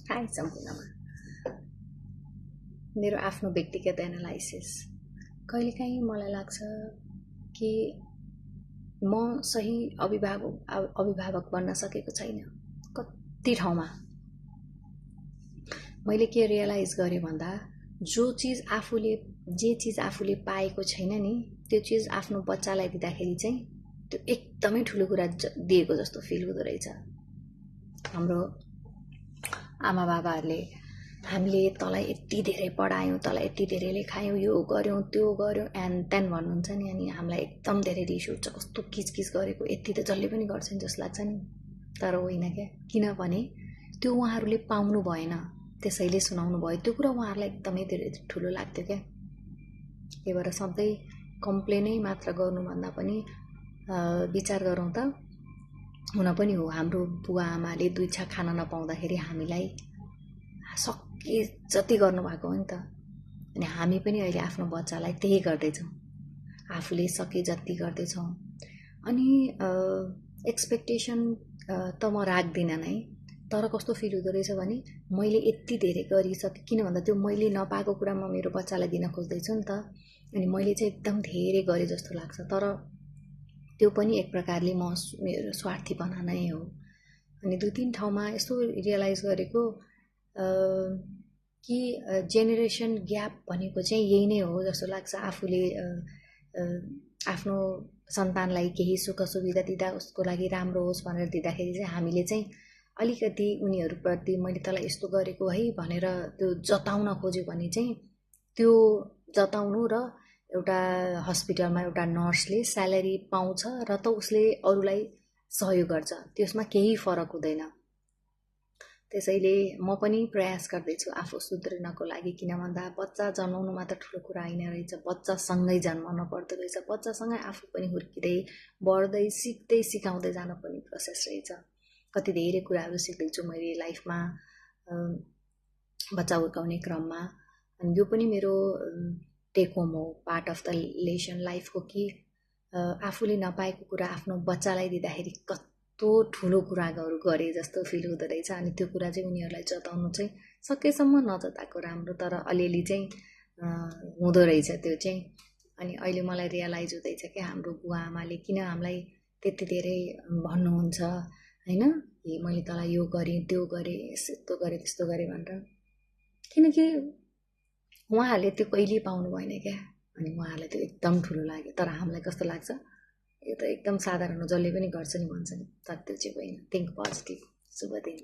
High सम्पूर्णमा मेरो आफ्नो व्यक्तिगत एनालाइसिस। कहिलेकाहीँ मलाई लाग्छ कि म सही अभिभावक बन्न सकेको छैन। कति ठाउँमा मैले के रियलाइज गरेँ भन्दा जे चिज आफूले पाएको छैन नि त्यो चिज आफ्नो बच्चालाई दिँदाखेरि चाहिँ त्यो एकदमै ठुलो कुरा दिएको जस्तो फिल हुँदो रहेछ। हाम्रो आमा बाबाहरूले हामीले तँलाई यति धेरै पढायौँ, तँलाई यति धेरै लेखायौँ, यो गर्यौँ त्यो गर्यौँ एन्ड देन भन्नुहुन्छ नि, अनि हामीलाई एकदम धेरै रिस उठ्छ। कस्तो किचकिच गरेको, यति त जसले पनि गर्छन् जस्तो लाग्छ नि। तर होइन क्या, किनभने त्यो उहाँहरूले पाउनु भएन, त्यसैले सुनाउनु भयो। त्यो कुरा उहाँहरूलाई एकदमै धेरै ठुलो लाग्थ्यो क्या। त्यही भएर सधैँ कम्प्लेनै मात्र गर्नुभन्दा पनि विचार गरौँ त। हुन पनि हो, हाम्रो बुवा आमाले दुई छाक खान नपाउँदाखेरि हामीलाई सके जति गर्नुभएको हो नि त। अनि हामी पनि अहिले आफ्नो बच्चालाई त्यही गर्दैछौँ, आफूले सके जति गर्दैछौँ। अनि एक्सपेक्टेसन त म राख्दिनँ नै, तर कस्तो फिल हुँदो रहेछ भने मैले यति धेरै गरिसकेँ, किन भन्दा त्यो मैले नपाएको कुरा म मेरो बच्चालाई दिन खोज्दैछु नि त। अनि मैले चाहिँ एकदम धेरै गरेँ जस्तो लाग्छ। तर त्यो पनि एक प्रकारले मेरो स्वार्थीपना नै हो। अनि 2-3 ठाउँमा यस्तो रियलाइज गरेको कि जेनेरेसन ग्याप भनेको चाहिँ यही नै हो जस्तो लाग्छ। आफूले आफ्नो सन्तानलाई केही सुख सुविधा दिँदा उसको लागि राम्रो होस् भनेर दिँदाखेरि चाहिँ हामीले चाहिँ अलिकति उनीहरूप्रति मैले तँलाई यस्तो गरेको है भनेर त्यो जताउन खोज्यो भने चाहिँ त्यो जताउनु र एउटा हस्पिटलमा एउटा नर्सले स्यालेरी पाउँछ र त उसले अरूलाई सहयोग गर्छ, त्यसमा केही फरक हुँदैन। त्यसैले म पनि प्रयास गर्दैछु आफू सुध्रिनको लागि। किन भन्दा बच्चा जन्माउनु मात्र ठुलो कुरा होइन रहेछ, बच्चासँगै जन्माउन पर्दो रहेछ। बच्चासँगै आफू पनि हुर्किँदै बढ्दै सिक्दै सिकाउँदै जानु पनि प्रोसेस रहेछ। कति धेरै कुराहरू सिक्दैछु मैले लाइफमा, बच्चा हुर्काउने क्रममा। अनि यो पनि मेरो टेक होम हो, पार्ट अफ द लेसन लाइफको, कि आफूले नपाएको कुरा आफ्नो बच्चालाई दिँदाखेरि कस्तो ठुलो कुराहरू गरे जस्तो फिल हुँदो रहेछ। अनि त्यो कुरा चाहिँ उनीहरूलाई जताउनु चाहिँ सकेसम्म नजताएको राम्रो, तर अलिअलि चाहिँ हुँदो रहेछ त्यो चाहिँ। अनि अहिले मलाई रियलाइज हुँदैछ कि हाम्रो बुवा आमाले किन हामीलाई त्यति धेरै भन्नुहुन्छ होइन, कि मैले तँलाई यो गरेँ त्यो गरेँ यस्तो गरेँ त्यस्तो गरेँ भनेर, किनकि उहाँहरूले त्यो कहिल्यै पाउनु भएन क्या। अनि उहाँहरूलाई त्यो एकदम ठुलो लाग्यो। तर हामीलाई कस्तो लाग्छ, यो त एकदम साधारण हो, जसले पनि गर्छ नि भन्छ नि, तर त्यो चाहिँ होइन। Think positive. शुभ दिन।